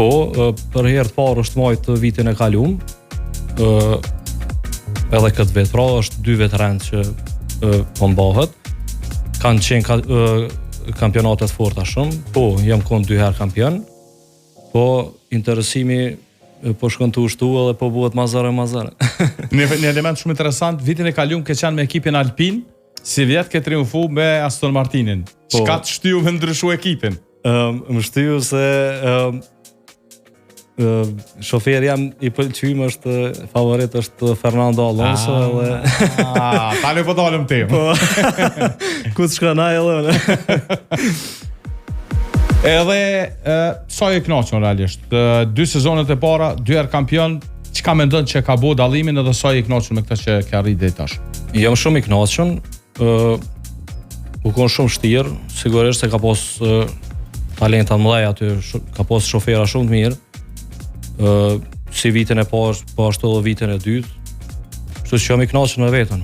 Po, për herë të parë është majtë vitin e kaluam, edhe këtë vit, pra është 2 vjet rend që po mbahet. Kanë qenë kampionatet forta shumë, po jam kon 2 herë kampion, po interesimi po shkon të ushtu edhe po bëhet mazare. Një element shumë interesant, vitin e kaluam ke qenë me ekipin Alpin, si vjet ke triumfu me Aston Martinin. Çka të shtyu me ndryshu ekipin? Më shtyu se shoferi jam i pëlqym është favorit është Fernando Alonso edhe tani po dalëm te. Po. Ku të shkon ai edhe? Edhe sa e kënaqur realisht. 2 sezonet e para, 2 herë kampion, çka mendon që ka bëu dallimin edhe sa e kënaqur me këtë që ka arritë deri tash? Jam shumë i kënaqur. U kon shumë vështirë, sigurisht se ka pas talenta të mëdha aty, ka pas shofera shumë të mirë. Si vitin e parë, po ashtu edhe vitin e dytë. Kështu që jam i kënaqur me veten.